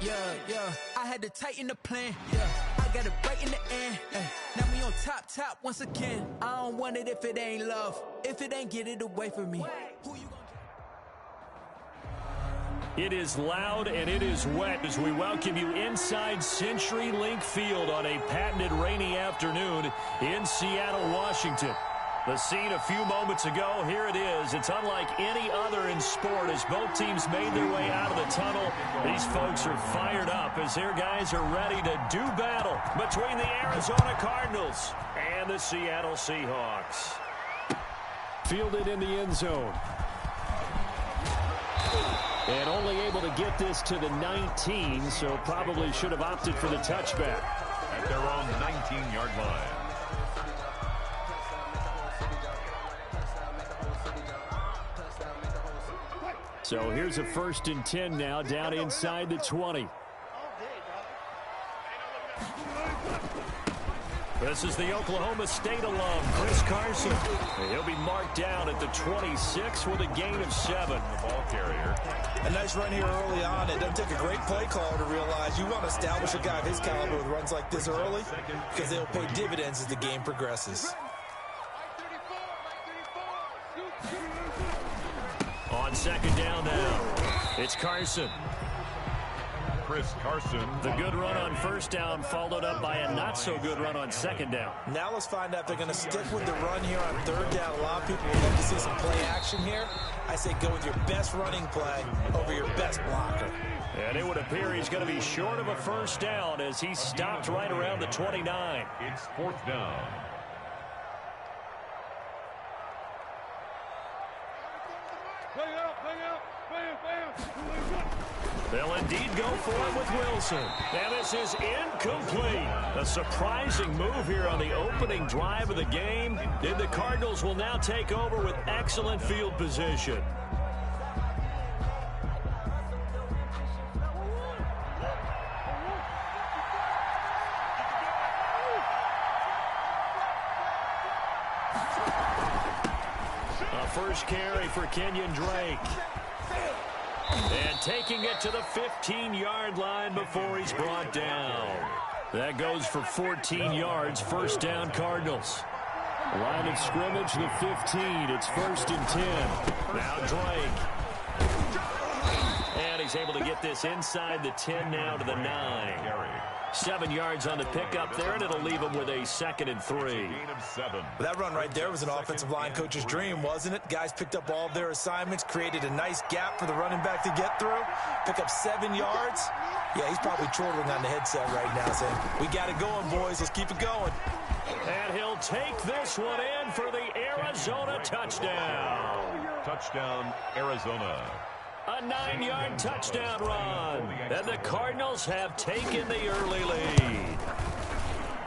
Yeah, I had to tighten the plan. Yeah, I got it right in the end. Now we on top once again. I don't want it if it ain't love. If it ain't, get it away from me. Who you gonna It is loud and it is wet as we welcome you inside CenturyLink Field on a patented rainy afternoon in Seattle, Washington. The scene a few moments ago, here it is. It's unlike any other in sport as both teams made their way out of the tunnel. These folks are fired up as their guys are ready to do battle between the Arizona Cardinals and the Seattle Seahawks. Fielded in the end zone. And only able to get this to the 19, so probably should have opted for the touchback. At their own 19-yard line. So here's a 1st and 10 now, down inside the 20. This is the Oklahoma State alum, Chris Carson. He'll be marked down at the 26 with a gain of 7. The ball carrier. A nice run here early on. It doesn't take a great play caller to realize you want to establish a guy of his caliber with runs like this early because they'll pay dividends as the game progresses. On 2nd down now, it's Carson. Chris Carson. The good run on 1st down followed up by a not-so-good run on 2nd down. Now let's find out if they're going to stick with the run here on 3rd down. A lot of people would love to see some play action here. I say go with your best running play over your best blocker. And it would appear he's going to be short of a 1st down as he stopped right around the 29. It's 4th down. They'll indeed go for it with Wilson. And this is incomplete. A surprising move here on the opening drive of the game. And the Cardinals will now take over with excellent field position. A first carry for Kenyon Drake. And taking it to the 15-yard line before he's brought down. That goes for 14 yards, 1st down Cardinals. Line of scrimmage, the 15. It's 1st and 10. Now Drake. And he's able to get this inside the 10 now to the 9. 7 yards on the pickup there, and it'll leave him with a 2nd and 3. Gain of 7. That run right there was an offensive line coach's dream, wasn't it? Guys picked up all of their assignments, created a nice gap for the running back to get through, pick up 7 yards. Yeah, he's probably chortling on the headset right now saying, we got it going, boys. Let's keep it going. And he'll take this one in for the Arizona touchdown. Touchdown, Arizona. A 9-yard touchdown run. And the Cardinals have taken the early lead.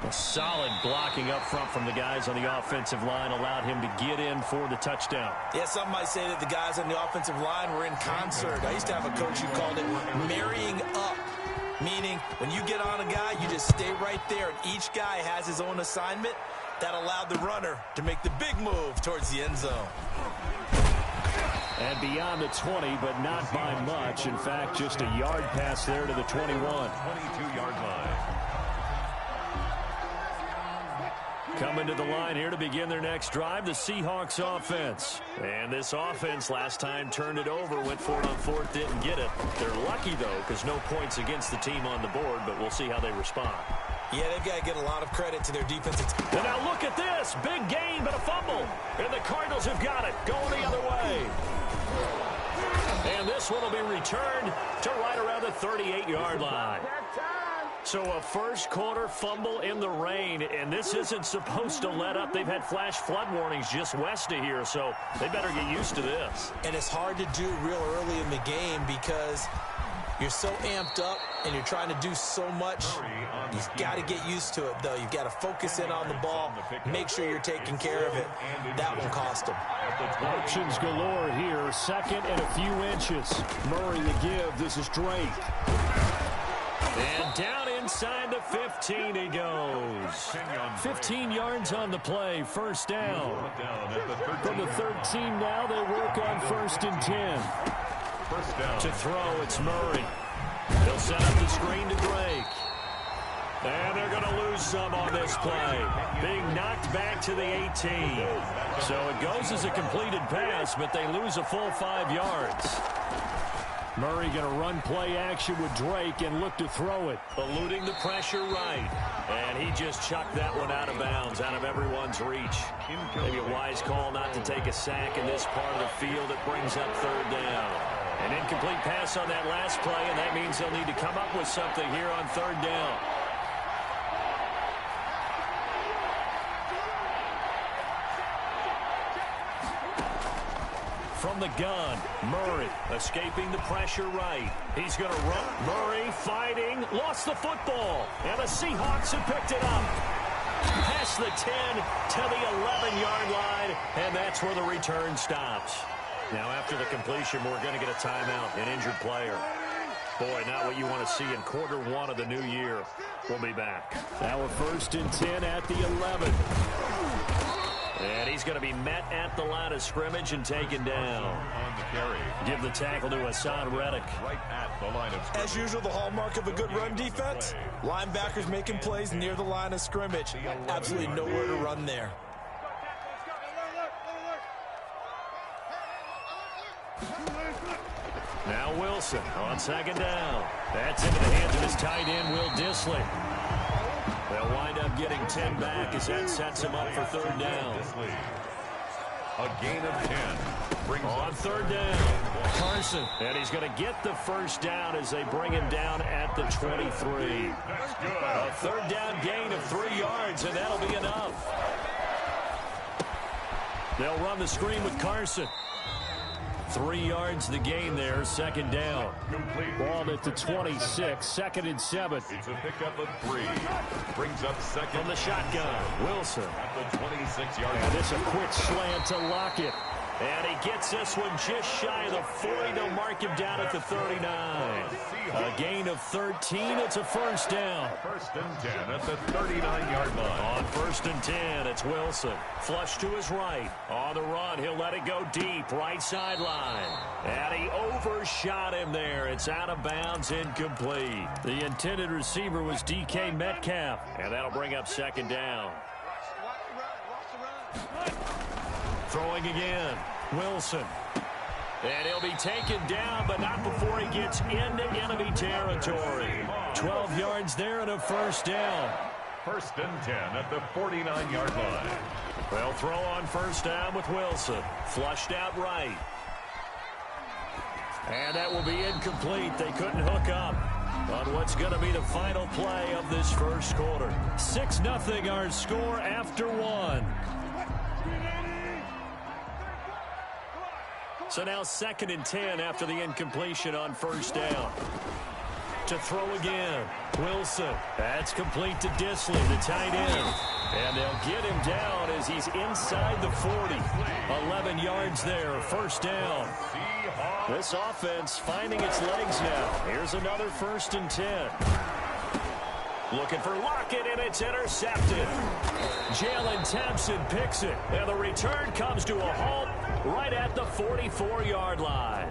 A solid blocking up front from the guys on the offensive line allowed him to get in for the touchdown. Yeah, some might say that the guys on the offensive line were in concert. I used to have a coach who called it marrying up, meaning when you get on a guy, you just stay right there, and each guy has his own assignment. That allowed the runner to make the big move towards the end zone. And beyond the 20, but not by much. In fact, just a yard pass there to the 21. 22-yard line. Coming to the line here to begin their next drive, the Seahawks offense. And this offense last time turned it over, went for it on 4th, didn't get it. They're lucky, though, because no points against the team on the board, but we'll see how they respond. Yeah, they've got to get a lot of credit to their defensive team. And now look at this. Big gain, but a fumble. And the Cardinals have got it. Going the other way. And this one will be returned to right around the 38-yard line. So a first quarter fumble in the rain, and this isn't supposed to let up. They've had flash flood warnings just west of here, so they better get used to this. And it's hard to do real early in the game because you're so amped up and you're trying to do so much. You've got to get used to it, though. You've got to focus in on the ball, make sure you're taking care of it. That will cost them. Options galore here. 2nd and a few inches. Murray the give. This is Drake. And down inside the 15 he goes. 15 yards on the play, 1st down. From the 13 now, they work on 1st and 10. First down. To throw, it's Murray. They'll set up the screen to Drake. And they're going to lose some on this play. Being knocked back to the 18. So it goes as a completed pass, but they lose a full 5 yards. Murray going to run play action with Drake and look to throw it. Eluding the pressure right. And he just chucked that one out of bounds, out of everyone's reach. Maybe a wise call not to take a sack in this part of the field. It brings up 3rd down. An incomplete pass on that last play, and that means they'll need to come up with something here on 3rd down. From the gun, Murray escaping the pressure right. He's going to run. Murray fighting, lost the football, and the Seahawks have picked it up. Past the 10 to the 11-yard line, and that's where the return stops. Now, after the completion, we're going to get a timeout, an injured player. Boy, not what you want to see in quarter 1 of the new year. We'll be back. Now a 1st and 10 at the 11. And he's going to be met at the line of scrimmage and taken down. On the carry. Give the tackle to Hassan Reddick. Right at the line of scrimmage. As usual, the hallmark of a good run defense, linebackers making plays near the line of scrimmage. Absolutely nowhere to run there. Now Wilson on 2nd down. That's into the hands of his tight end, Will Dissly. They'll wind up getting 10 back as that sets him up for 3rd down. A gain of 10. On 3rd down, Carson. And he's going to get the 1st down as they bring him down at the 23. A 3rd down gain of 3 yards, and that'll be enough. They'll run the screen with Carson. 3 yards the gain there, 2nd down. Ball at the 26, 2nd and 7. It's a pickup of 3. Brings up 2nd. From the shotgun, Wilson. At the 26-yard line. And it's a quick slant to Lockett. And he gets this one just shy of the 40. They'll mark him down at the 39. A gain of 13. It's a 1st down. 1st and 10 at the 39-yard line. On 1st and 10, it's Wilson. Flush to his right. On the run, he'll let it go deep. Right sideline. And he overshot him there. It's out of bounds, incomplete. The intended receiver was DK Metcalf. And that'll bring up 2nd down. Throwing again, Wilson. And he'll be taken down, but not before he gets into enemy territory. 12 yards there and a 1st down. 1st and 10 at the 49-yard line. They'll throw on 1st down with Wilson. Flushed out right. And that will be incomplete. They couldn't hook up on what's going to be the final play of this 1st quarter. 6-0 our score after 1. So now 2nd and 10 after the incompletion on 1st down. To throw again, Wilson. That's complete to Dissly, the tight end. And they'll get him down as he's inside the 40. 11 yards there, 1st down. This offense finding its legs now. Here's another 1st and 10. Looking for Lockett, and it's intercepted. Jalen Thompson picks it, and the return comes to a halt right at the 44-yard line.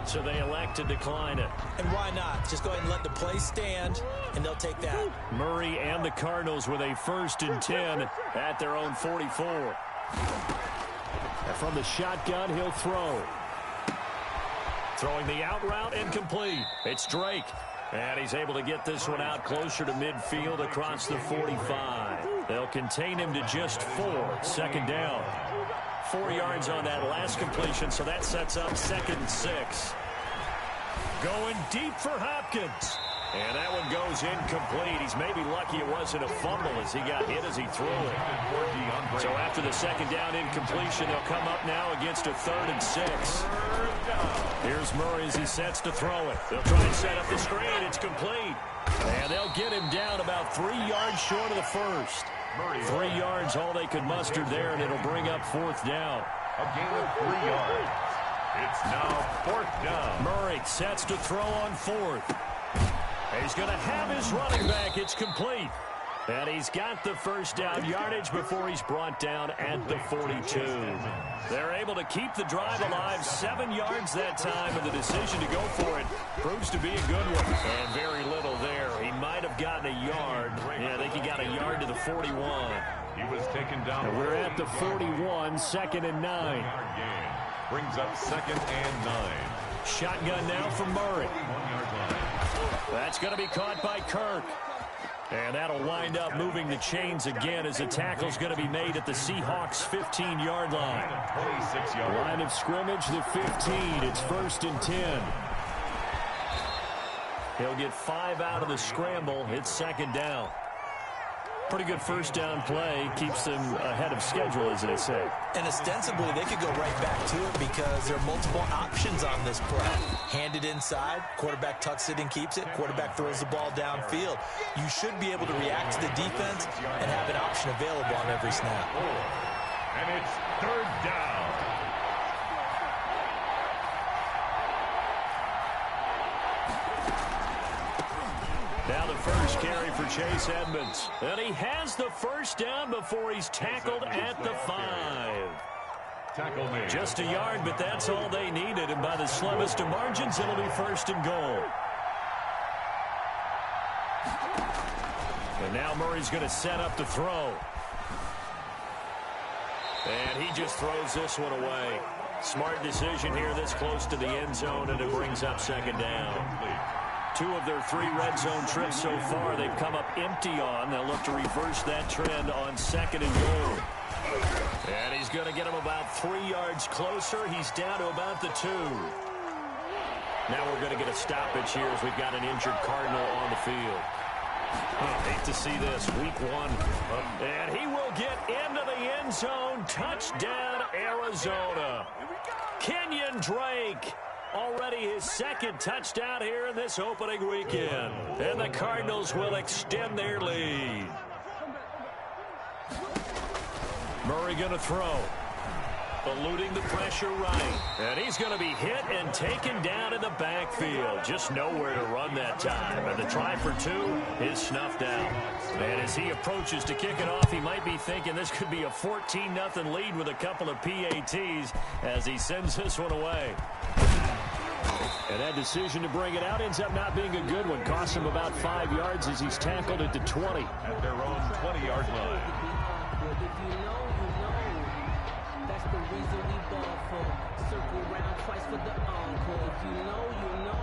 So they elect to decline it. And why not? Just go ahead and let the play stand, and they'll take that. Murray and the Cardinals with a 1st and 10 at their own 44. And from the shotgun, he'll throw. Throwing the out route incomplete. It's Drake. And he's able to get this one out closer to midfield across the 45. They'll contain him to just 4. 2nd down. 4 yards on that last completion, so that sets up 2nd and 6. Going deep for Hopkins. And that one goes incomplete. He's maybe lucky it wasn't a fumble as he got hit as he threw it. So after the 2nd down incompletion, they'll come up now against a 3rd and 6. Here's Murray as he sets to throw it. They'll try and set up the screen. It's complete. And they'll get him down about 3 yards short of the 1st. 3 yards, all they could muster there, and it'll bring up 4th down. A gain of 3 yards. It's now 4th down. Murray sets to throw on 4th. He's going to have his running back. It's complete. And he's got the first down yardage before he's brought down at the 42. They're able to keep the drive alive, 7 yards that time, and the decision to go for it proves to be a good one. And very little there. He might have gotten a yard. Yeah, I think he got a yard to the 41. He was taken down. And we're at the 41, 2nd and 9. Brings up 2nd and 9. Shotgun now from Murray. 1-yard line. That's going to be caught by Kirk. And that'll wind up moving the chains again as the tackle's going to be made at the Seahawks' 15-yard line. 26-yard line of scrimmage, the 15. It's 1st and 10. He'll get 5 out of the scramble. It's 2nd down. Pretty good first down play. Keeps them ahead of schedule, as they say. And ostensibly, they could go right back to it because there are multiple options on this play. Hand it inside, quarterback tucks it and keeps it, quarterback throws the ball downfield. You should be able to react to the defense and have an option available on every snap. And it's 3rd down. Now the first carry for Chase Edmonds. And he has the first down before he's tackled at the 5. Tackle made. Just a yard, but that's all they needed. And by the slimmest of margins, it'll be 1st and goal. And now Murray's going to set up the throw. And he just throws this one away. Smart decision here this close to the end zone, and it brings up 2nd down. 2 of their 3 red zone trips so far they've come up empty on. They'll look to reverse that trend on 2nd and goal. And he's going to get him about 3 yards closer. He's down to about the 2. Now we're going to get a stoppage here as we've got an injured Cardinal on the field. Hate to see this, week 1. And he will get into the end zone. Touchdown, Arizona. Kenyon Drake. Already his 2nd touchdown here in this opening weekend. And the Cardinals will extend their lead. Murray going to throw. Eluding the pressure right. And he's going to be hit and taken down in the backfield. Just nowhere to run that time. And the try for 2 is snuffed out. And as he approaches to kick it off, he might be thinking this could be a 14-0 lead with a couple of PATs as he sends this one away. And that decision to bring it out ends up not being a good one. Costs him about 5 yards as he's tackled at the 20. At their own 20-yard line. That's the reason we ball for. Circle round twice for the encore. If you know, you know.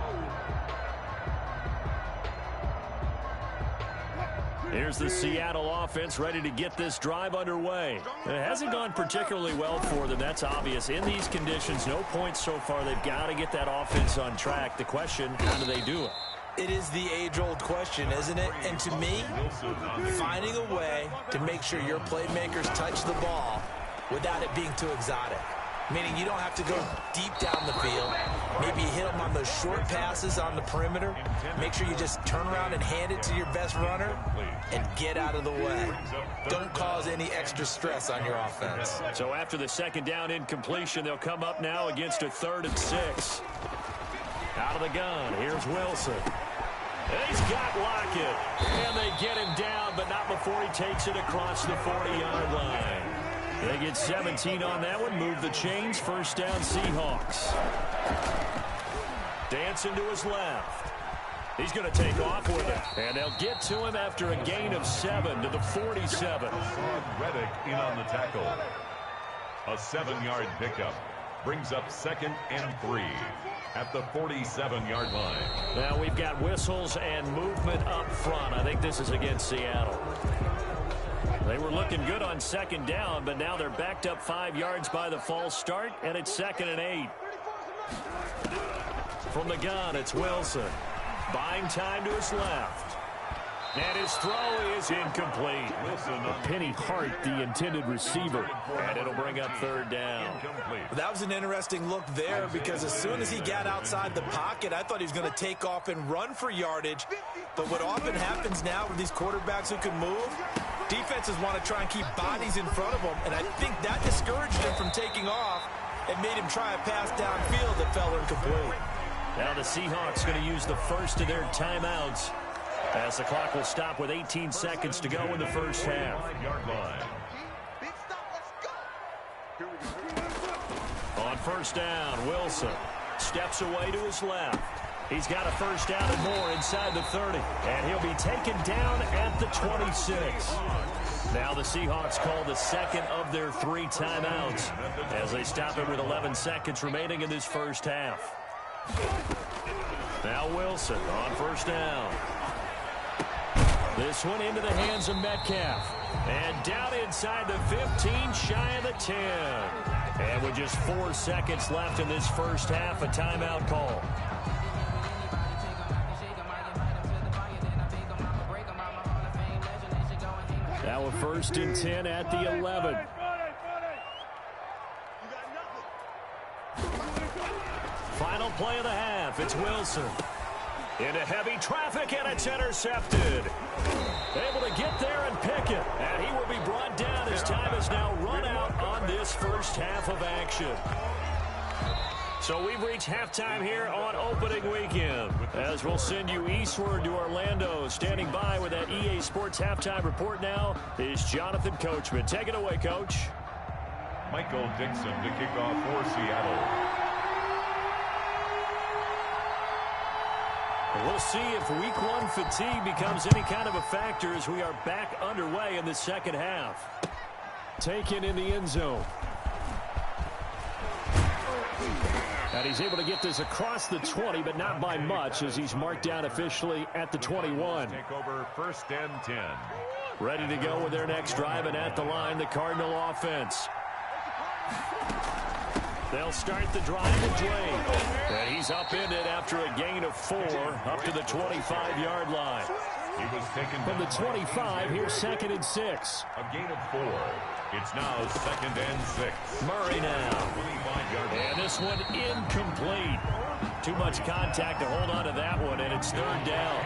Here's the Seattle offense ready to get this drive underway. It hasn't gone particularly well for them. That's obvious. In these conditions, no points so far. They've got to get that offense on track. The question, how do they do it? It is the age-old question, isn't it? And to me, finding a way to make sure your playmakers touch the ball without it being too exotic. Meaning you don't have to go deep down the field. Maybe you hit them on those short passes on the perimeter. Make sure you just turn around and hand it to your best runner and get out of the way. Don't cause any extra stress on your offense. So after the 2nd down incompletion, they'll come up now against a 3rd and 6. Out of the gun, here's Wilson. And he's got Lockett. And they get him down, but not before he takes it across the 40-yard line. They get 17 on that one, move the chains, 1st down Seahawks. Dancing to his left. He's going to take off with it. And they'll get to him after a gain of 7 to the 47. Reddick in on the tackle. A 7-yard pickup. Brings up 2nd and 3 at the 47-yard line. Now we've got whistles and movement up front. I think this is against Seattle. They were looking good on 2nd down, but now they're backed up 5 yards by the false start, and it's 2nd and 8. From the gun, it's Wilson. Buying time to his left. And his throw is incomplete. Penny Hart, the intended receiver. And it'll bring up 3rd down. That was an interesting look there because as soon as he got outside the pocket, I thought he was going to take off and run for yardage. But what often happens now with these quarterbacks who can move, defenses want to try and keep bodies in front of them. And I think that discouraged him from taking off and made him try a pass downfield that fell incomplete. Now the Seahawks going to use the first of their timeouts. As the clock will stop with 18 seconds to go in the first half. On first down, Wilson steps away to his left. He's got a first down and more inside the 30. And he'll be taken down at the 26. Now the Seahawks call the second of their 3 timeouts as they stop it with 11 seconds remaining in this first half. Now Wilson on first down. This one into the hands of Metcalf. And down inside the 15, shy of the 10. And with just 4 seconds left in this first half, a timeout call. Now a 1st and 10 at the 11. Final play of the half. It's Wilson. Into heavy traffic, and it's intercepted. Able to get there and pick it. And he will be brought down as time has now run out on this first half of action. So we've reached halftime here on opening weekend. As we'll send you eastward to Orlando. Standing by with that EA Sports halftime report now is Jonathan Coachman. Take it away, Coach. Michael Dixon to kick off for Seattle. We'll see if week 1 fatigue becomes any kind of a factor as we are back underway in the second half. Taken in the end zone. And he's able to get this across the 20, but not by much as he's marked down officially at the 21. Take over 1st and 10. Ready to go with their next drive, and at the line, the Cardinal offense. They'll start the drive with Drake. And he's upended after a gain of 4 up to the 25-yard line. He was taken from the 25, here's 2nd and 6. A gain of 4. It's now 2nd and 6. Murray now. And this one incomplete. Too much contact to hold on to that one, and it's 3rd down.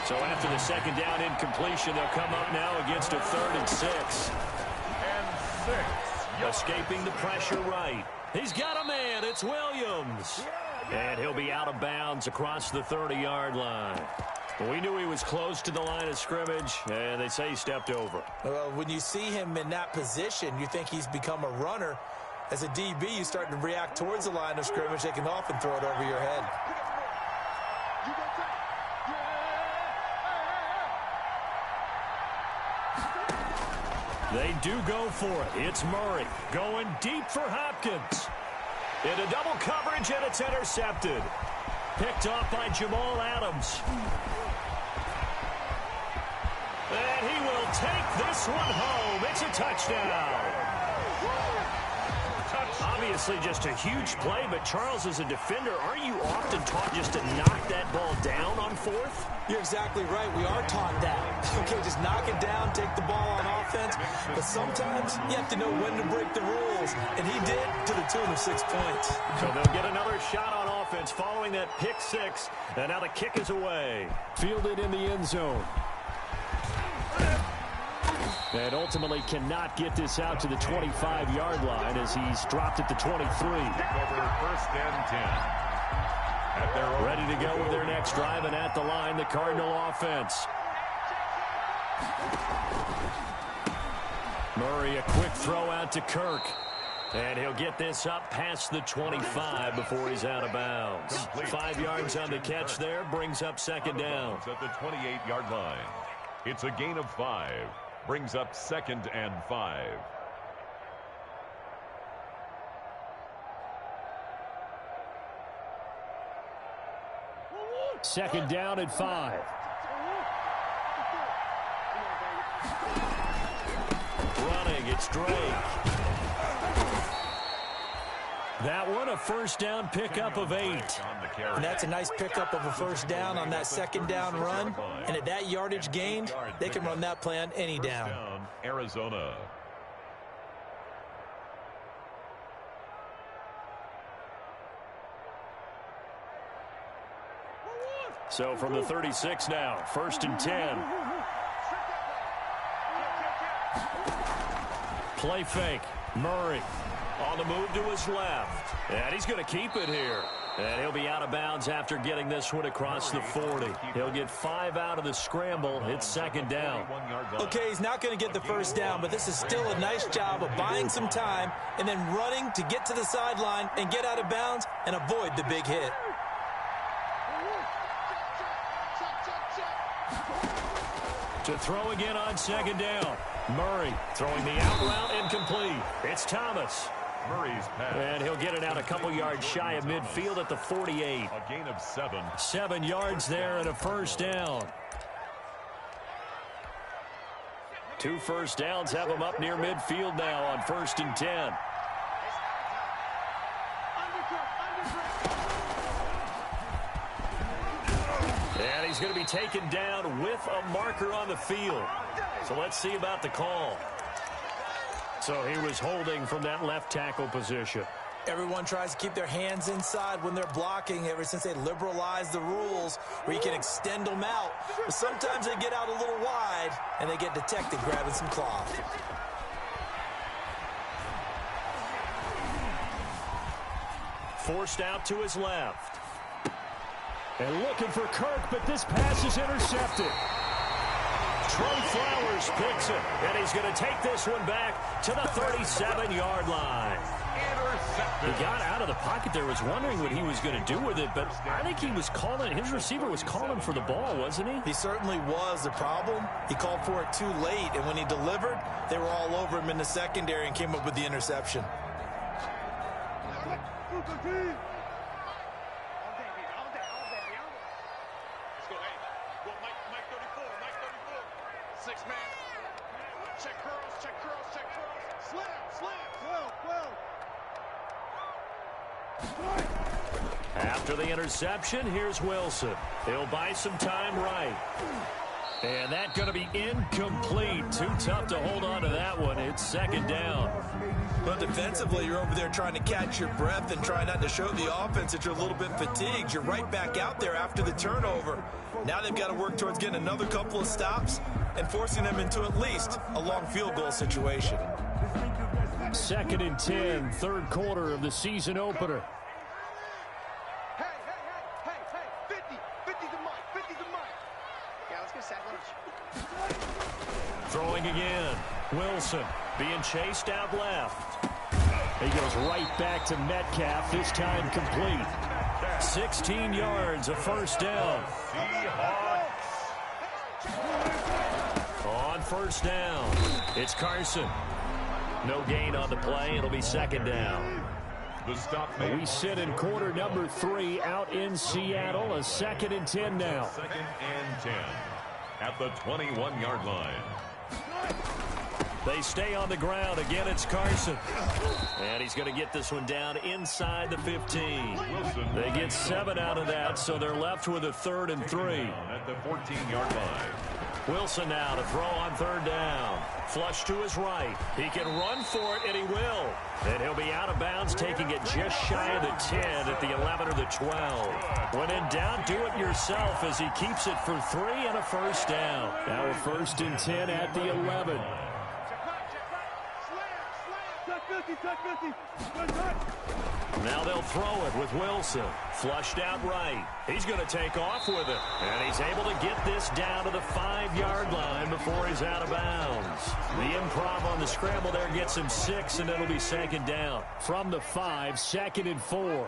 So after the 2nd down incompletion, they'll come up now against a 3rd and 6. And 6. Escaping the pressure right. He's got a man. It's Williams. And he'll be out of bounds across the 30-yard line. We knew he was close to the line of scrimmage, and they say he stepped over. Well, when you see him in that position, you think he's become a runner. As a DB, you start to react towards the line of scrimmage. They can often throw it over your head. They do go for it. It's Murray going deep for Hopkins. Into double coverage, and it's intercepted. Picked off by Jamal Adams. And he will take this one home. It's a touchdown. Obviously just a huge play, but Charles, as a defender, aren't you often taught just to knock that ball down on 4th? You're exactly right. We are taught that. Okay, just knock it down, take the ball on offense. But sometimes you have to know when to break the rules. And he did, to the tune of 6 points. So they'll get another shot on offense following that pick 6. And now the kick is away. Fielded in the end zone. And ultimately cannot get this out to the 25-yard line as he's dropped at the 23. Take over 1st and 10. Ready to go with their next drive, and at the line, the Cardinal offense. Murray, a quick throw out to Kirk. And he'll get this up past the 25 before he's out of bounds. 5 yards on the catch there, brings up 2nd down. At the 28-yard line. It's a gain of 5. Brings up 2nd and 5. Second down and 5. Running, it's Drake. That one, a 1st down pickup of 8. And that's a nice pickup of a 1st down on that 2nd down run. And at that yardage gained, they can run that play on any down. Arizona. So from the 36 now, 1st and 10. Play fake. Murray on the move to his left. And he's going to keep it here. And he'll be out of bounds after getting this one across the 40. He'll get 5 out of the scramble. It's second down. Okay, he's not going to get the first down, but this is still a nice job of buying some time and then running to get to the sideline and get out of bounds and avoid the big hit. To throw again on second down. Murray throwing the out route incomplete. It's Thomas. Murray's pass. And he'll get it out a couple yards shy of midfield at the 48. A gain of 7. 7 yards there and a first down. 2 first downs have them up near midfield now on 1st and 10. And he's going to be taken down with a marker on the field. So let's see about the call. So he was holding from that left tackle position. Everyone tries to keep their hands inside when they're blocking ever since they liberalized the rules where you can extend them out. But sometimes they get out a little wide and they get detected grabbing some cloth. Forced out to his left. And looking for Kirk, but this pass is intercepted. Trey Flowers picks it, and he's going to take this one back to the 37-yard line. He got out of the pocket there, was wondering what he was going to do with it, but I think he was calling, his receiver was calling for the ball, wasn't he? He certainly was. The problem, he called for it too late, and when he delivered, they were all over him in the secondary and came up with the interception. After the interception, here's Wilson. He'll buy some time right. And that's going to be incomplete. Too tough to hold on to that one. It's second down. But defensively, you're over there trying to catch your breath and try not to show the offense that you're a little bit fatigued. You're right back out there after the turnover. Now they've got to work towards getting another couple of stops and forcing them into at least a long field goal situation. 2nd and 10, third quarter of the season opener. Throwing again. Wilson being chased out left. He goes right back to Metcalf, this time complete. 16 yards, a first down. On first down, it's Carson. No gain on the play. It'll be second down. We sit in quarter number 3 out in Seattle. A 2nd and 10 now. 2nd and 10 at the 21-yard line. They stay on the ground. Again, it's Carson. And he's going to get this one down inside the 15. They get 7 out of that, so they're left with a 3rd and 3. At the 14-yard line. Wilson now to throw on 3rd down. Flush to his right. He can run for it, and he will. And he'll be out of bounds, taking it just shy of the 10 at the 11 or the 12. When in doubt, do it yourself as he keeps it for 3 and a first down. Now a 1st and 10 at the 11. Now they'll throw it with Wilson. Flushed out right. He's going to take off with it. And he's able to get this down to the 5-yard line before he's out of bounds. The improv on the scramble there gets him 6, and it'll be second down. From the 5, 2nd and 4.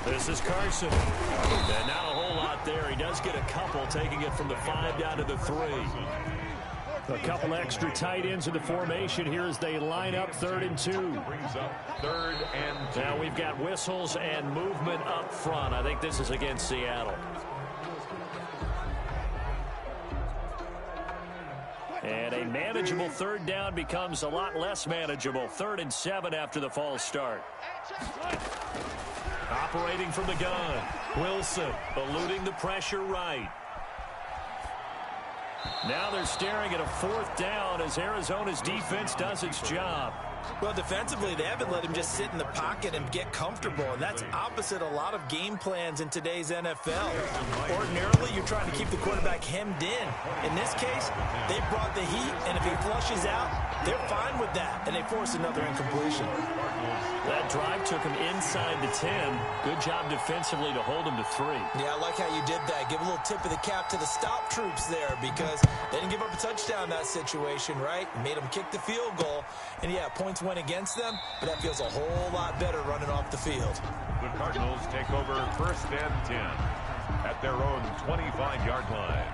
This is Carson. And not a whole lot there. He does get a couple, taking it from the 5 down to the 3. A couple extra tight ends in the formation here as they line up 3rd and 2. Brings up 3rd and 2. Now we've got whistles and movement up front. I think this is against Seattle. And a manageable 3rd down becomes a lot less manageable. 3rd and 7 after the false start. Operating from the gun. Wilson eluding the pressure right. Now they're staring at a 4th down as Arizona's defense does its job. Well, defensively, they haven't let him just sit in the pocket and get comfortable, and that's opposite a lot of game plans in today's NFL. Ordinarily, you're trying to keep the quarterback hemmed in. In this case, they brought the heat, and if he flushes out, they're fine with that, and they force another incompletion. That drive took him inside the 10. Good job defensively to hold him to 3. Yeah, I like how you did that. Give a little tip of the cap to the stop troops there because they didn't give up a touchdown in that situation, right? Made them kick the field goal. And, yeah, points went against them, but that feels a whole lot better running off the field. The Cardinals take over 1st and 10 at their own 25-yard line.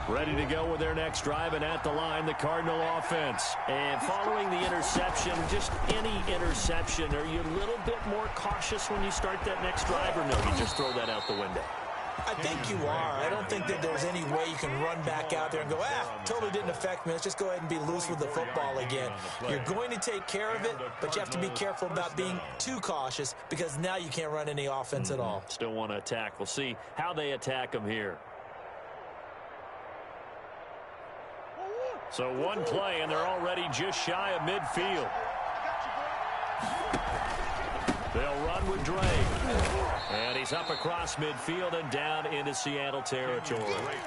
Ready to go with their next drive, and at the line, the Cardinal offense. And following the interception, just any interception, are you a little bit more cautious when you start that next drive, or no, you just throw that out the window? I think you are. I don't think that there's any way you can run back out there and go, totally didn't affect me. Let's just go ahead and be loose with the football again. You're going to take care of it, but you have to be careful about being too cautious because now you can't run any offense at all. Still want to attack. We'll see how they attack them here. So one play, and they're already just shy of midfield. They'll run with Drake. And he's up across midfield and down into Seattle territory.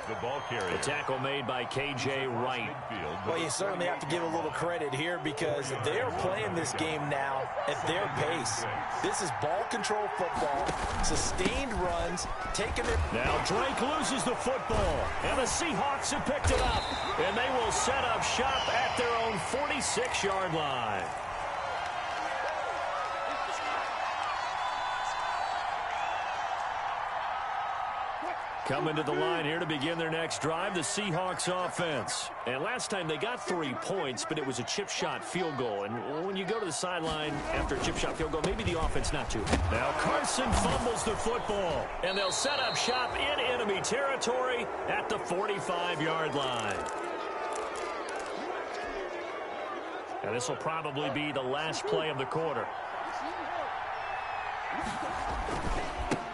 The tackle made by K.J. Wright. Well, you certainly have to give a little credit here because they're playing this game now at their pace. This is ball control football, sustained runs, taking it. Now Drake loses the football, and the Seahawks have picked it up. And they will set up shop at their own 46-yard line. Coming to the line here to begin their next drive, the Seahawks offense. And last time they got 3 points, but it was a chip shot field goal. And when you go to the sideline after a chip shot field goal, maybe the offense not too. Now Carson fumbles the football, and they'll set up shop in enemy territory at the 45-yard line. And this will probably be the last play of the quarter.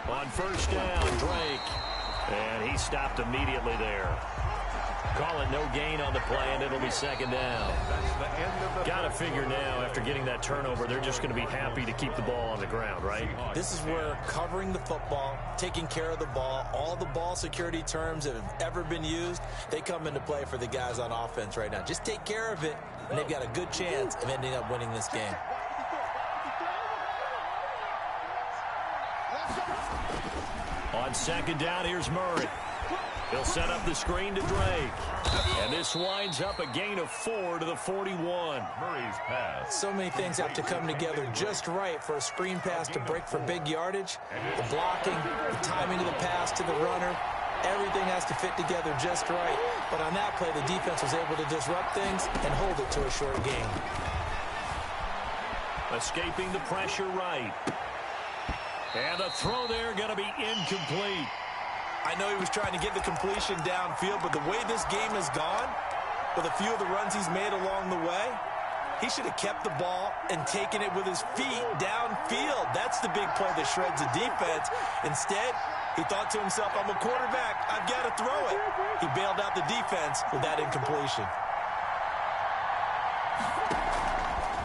On 1st down, Drake. And he stopped immediately there. Call it no gain on the play, and it'll be 2nd down. Got to figure now, after getting that turnover, they're just going to be happy to keep the ball on the ground, right? This is where covering the football, taking care of the ball, all the ball security terms that have ever been used, they come into play for the guys on offense right now. Just take care of it, and they've got a good chance of ending up winning this game. On 2nd down, here's Murray. He'll set up the screen to Drake. And this winds up a gain of 4 to the 41. Murray's pass. So many things have to come together just right for a screen pass to break for big yardage. The blocking, the timing of the pass to the runner, everything has to fit together just right. But on that play, the defense was able to disrupt things and hold it to a short gain. Escaping the pressure right. And the throw there going to be incomplete. I know he was trying to get the completion downfield, but the way this game has gone, with a few of the runs he's made along the way, he should have kept the ball and taken it with his feet downfield. That's the big play that shreds the defense. Instead, he thought to himself, I'm a quarterback, I've got to throw it. He bailed out the defense with that incompletion.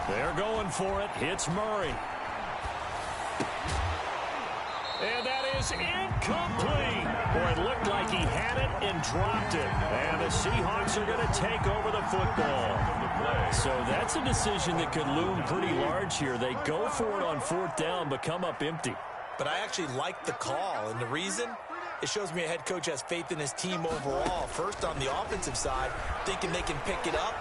They're going for it. Hits Murray. And that is incomplete. Boy, it looked like he had it and dropped it. And the Seahawks are going to take over the football. So that's a decision that could loom pretty large here. They go for it on 4th down, but come up empty. But I actually like the call, and the reason? It shows me a head coach has faith in his team overall. First, on the offensive side, thinking they can pick it up,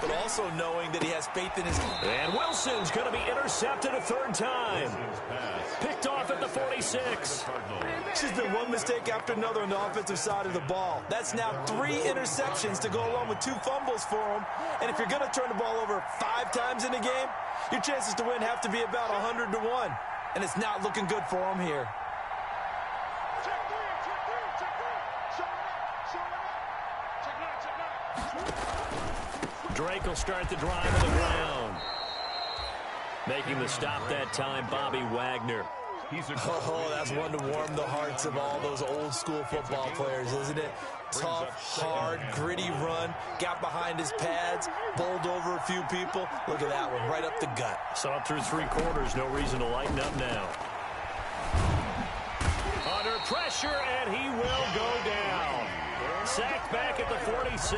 but also knowing that he has faith in his team. And Wilson's going to be intercepted a 3rd time. Picked off at the 46. It's just been one mistake after another on the offensive side of the ball. That's now 3 interceptions to go along with 2 fumbles for him. And if you're going to turn the ball over 5 times in a game, your chances to win have to be about 100 to 1. And it's not looking good for him here. Drake will start the drive on the ground. Making the stop that time, Bobby Wagner. Oh, that's one to warm the hearts of all those old school football players, isn't it? Tough, hard, gritty run, got behind his pads, bowled over a few people. Look at that one, right up the gut. Saw it through 3 quarters, no reason to lighten up now. Under pressure, and he will go down. Sacked back at the 46.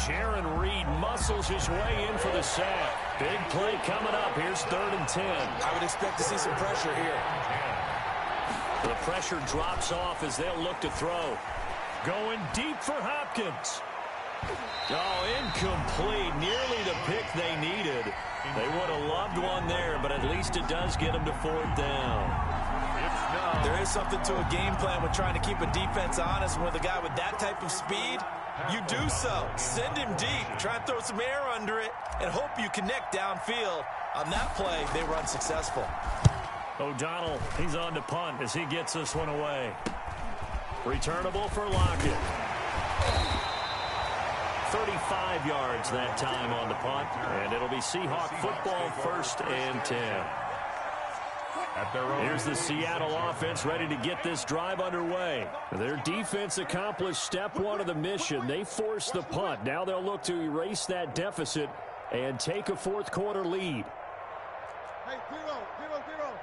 Jaron Reed muscles his way in for the sack. Big play coming up. Here's 3rd and 10. I would expect to see some pressure here. The pressure drops off as they'll look to throw. Going deep for Hopkins. Oh, incomplete. Nearly the pick they needed. They would have loved one there, but at least it does get them to 4th down. There is something to a game plan with trying to keep a defense honest. With a guy with that type of speed, you do so. Send him deep. Try and throw some air under it and hope you connect downfield. On that play, they were unsuccessful. O'Donnell, he's on to punt as he gets this one away. Returnable for Lockett. 35 yards that time on the punt, and it'll be Seahawk football 1st and 10. Here's the Seattle offense ready to get this drive underway. Their defense accomplished step 1 of the mission. They forced the punt. Now they'll look to erase that deficit and take a 4th quarter lead. Hey, 0-0-0.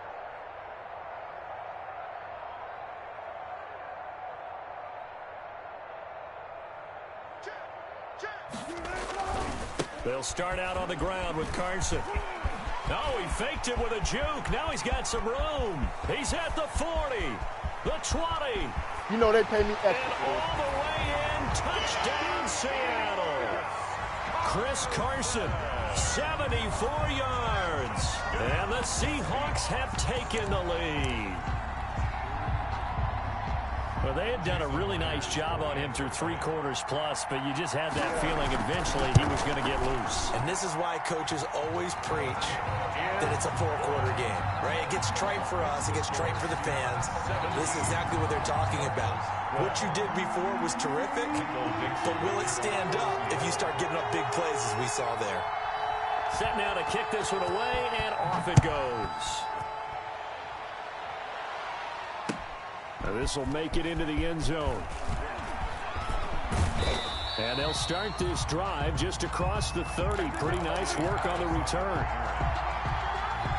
They'll start out on the ground with Carson. Oh, he faked it with a juke. Now he's got some room. He's at the 40, the 20. You know they pay me extra. And all the way in, touchdown Seattle. Chris Carson, 74 yards. And the Seahawks have taken the lead. Well, they had done a really nice job on him through 3 quarters plus, but you just had that feeling eventually he was going to get loose. And this is why coaches always preach that it's a 4-quarter game, right? It gets trite for us. It gets trite for the fans. This is exactly what they're talking about. What you did before was terrific, but will it stand up if you start giving up big plays as we saw there? Set now to kick this one away, and off it goes. Now this will make it into the end zone. And they'll start this drive just across the 30. Pretty nice work on the return.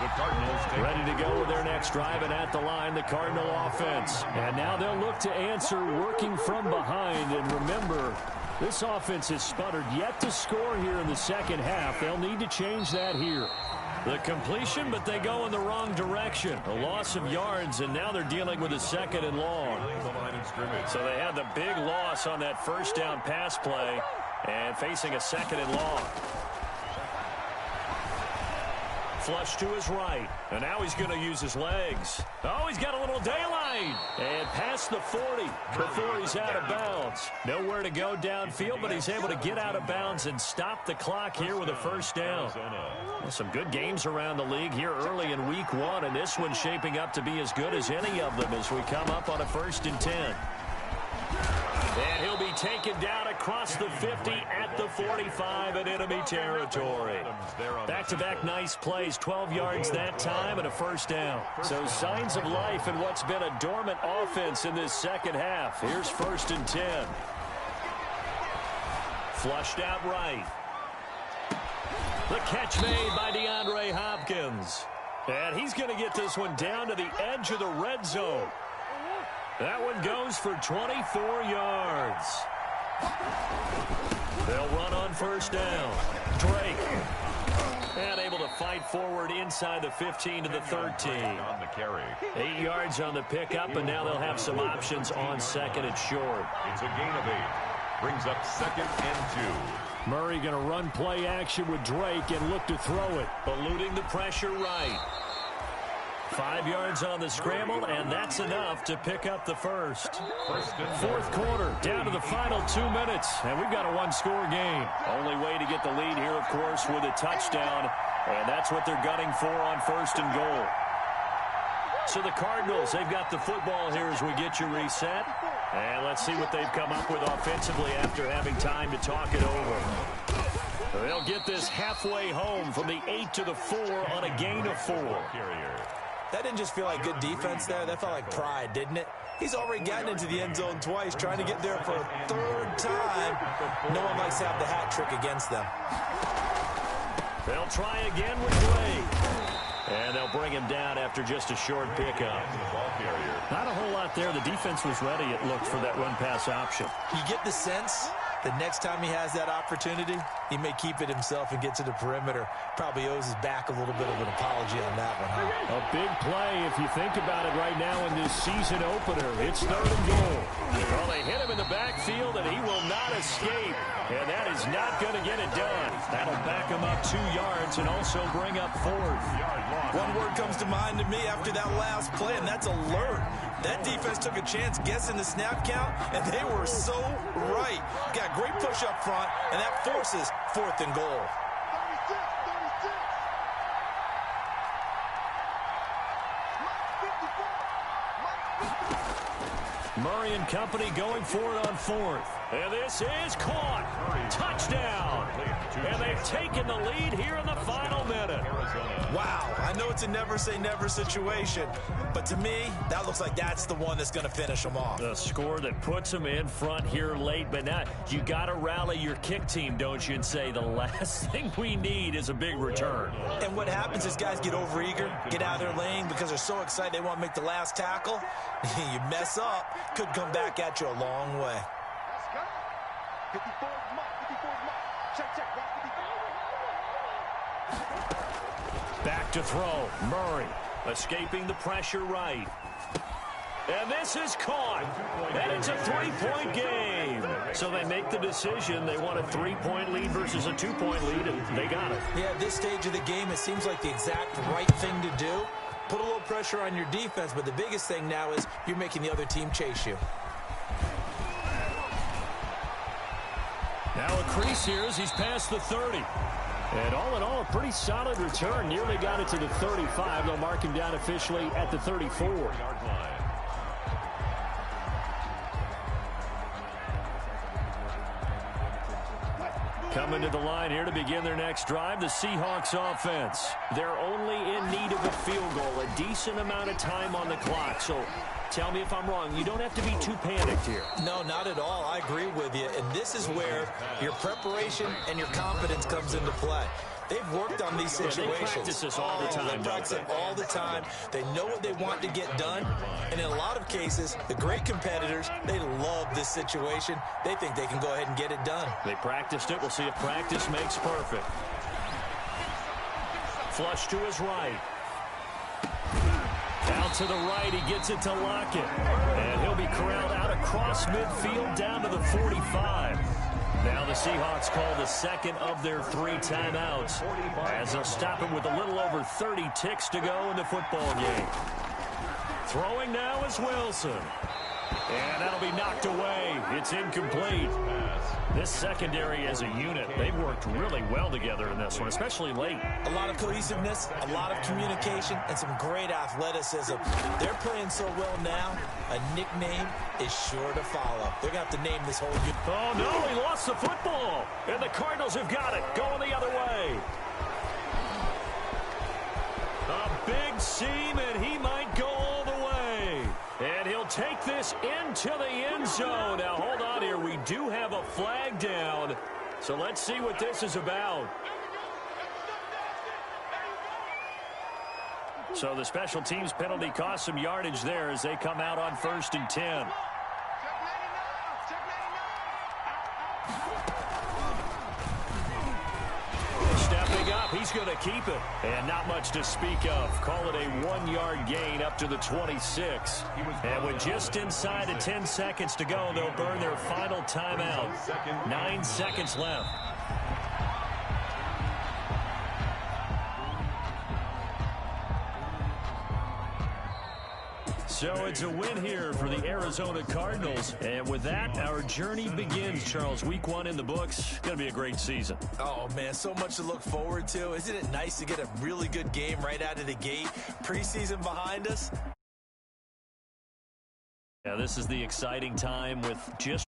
The Cardinals ready to go with their next drive, and at the line, the Cardinal offense. And now they'll look to answer working from behind. And remember, this offense has sputtered yet to score here in the second half. They'll need to change that here. The completion, but they go in the wrong direction. A loss of yards, and now they're dealing with a 2nd and long. So they had the big loss on that 1st down pass play and facing a 2nd and long. Flush to his right, and now he's going to use his legs. Oh, he's got a little daylight. And past the 40 before he's out of bounds. Nowhere to go downfield, but he's able to get out of bounds and stop the clock here with a 1st down. Well, some good games around the league here early in week 1, and this one's shaping up to be as good as any of them as we come up on a 1st and 10. And he'll be taken down across the 50 at the 45 in enemy territory. Back-to-back nice plays, 12 yards that time and a 1st down. So signs of life in what's been a dormant offense in this second half. Here's 1st and 10. Flushed out right. The catch made by DeAndre Hopkins. And he's going to get this one down to the edge of the red zone. That one goes for 24 yards. They'll run on 1st down. Drake. And able to fight forward inside the 15 to the 13. On the carry. 8 yards on the pickup, and now they'll have some options on 2nd and short. It's a gain of 8. Brings up 2nd and 2. Murray going to run play action with Drake and look to throw it. Eluding the pressure right. 5 yards on the scramble, and that's enough to pick up the 1st. 4th quarter, down to the final 2 minutes, and we've got a 1-score game. Only way to get the lead here, of course, with a touchdown, and that's what they're gunning for on 1st and goal. So the Cardinals, they've got the football here as we get you reset, and let's see what they've come up with offensively after having time to talk it over. They'll get this halfway home from the 8 to the 4 on a gain of 4. That didn't just feel like good defense there. That felt like pride, didn't it? He's already gotten into the end zone twice, trying to get there for a third time. No one likes to have the hat trick against them. They'll try again with Blake. And they'll bring him down after just a short pickup. Not a whole lot there. The defense was ready, it looked, for that run-pass option. You get the sense that next time he has that opportunity, he may keep it himself and get to the perimeter. Probably owes his back a little bit of an apology on that one, huh? A big play, if you think about it right now in this season opener. It's 3rd and goal. Well, they hit him in the backfield, and he will not escape. And that is not going to get it done. That'll back him up 2 yards and also bring up 4th. One word comes to mind to me after that last play, and that's alert. That defense took a chance guessing the snap count, and they were so right. Got great push up front, and that forces 4th and goal. Murray and company going for it on 4th. And this is caught. Touchdown. And they've taken the lead here in the final minute. Wow, I know it's a never-say-never situation, but to me, that looks like that's the one that's going to finish them off. The score that puts them in front here late, but now you got to rally your kick team, don't you, and say the last thing we need is a big return. And what happens is guys get overeager, get out of their lane because they're so excited they want to make the last tackle. You mess up, could come back at you a long way. Back to throw. Murray escaping the pressure right. And this is caught. And it's a 3-point game. So they make the decision. They want a 3-point lead versus a 2-point lead, and they got it. Yeah, at this stage of the game, it seems like the exact right thing to do. Put a little pressure on your defense, but the biggest thing now is you're making the other team chase you. Now a crease here as he's past the 30. And all in all, a pretty solid return. Nearly got it to the 35. They'll mark him down officially at the 34. Coming to the line here to begin their next drive, the Seahawks offense. They're only in need of a field goal, a decent amount of time on the clock. So tell me if I'm wrong. You don't have to be too panicked here. No, not at all. I agree with you. And this is where your preparation and your confidence comes into play. They've worked on these situations. They practice this all the time. They practice it all the time. They know what they want to get done. And in a lot of cases, the great competitors, they love this situation. They think they can go ahead and get it done. They practiced it. We'll see if practice makes perfect. Flush to his right. Out to the right, he gets it to Lockett. And he'll be corralled out across midfield down to the 45. Now the Seahawks call the second of their 3 timeouts as they'll stop him with a little over 30 ticks to go in the football game. Throwing now is Wilson. And that'll be knocked away. It's incomplete. This secondary as a unit, they've worked really well together in this one, especially late. A lot of cohesiveness, a lot of communication, and some great athleticism. They're playing so well now, a nickname is sure to follow. They're going to have to name this whole unit. Oh, no, he lost the football. And the Cardinals have got it, going the other way. A big seam, and he might go all the way. And he'll take this into the end zone. Now, hold on here. We do have a flag down. So let's see what this is about. So the special teams penalty cost some yardage there as they come out on 1st and 10. Stepping up, he's going to keep it. And not much to speak of. Call it a 1-yard gain up to the 26. And with just inside of 10 seconds to go, they'll burn their final timeout. 9 seconds left. So it's a win here for the Arizona Cardinals. And with that, our journey begins, Charles. Week 1 in the books. Going to be a great season. Oh, man, so much to look forward to. Isn't it nice to get a really good game right out of the gate? Preseason behind us. Yeah, this is the exciting time with just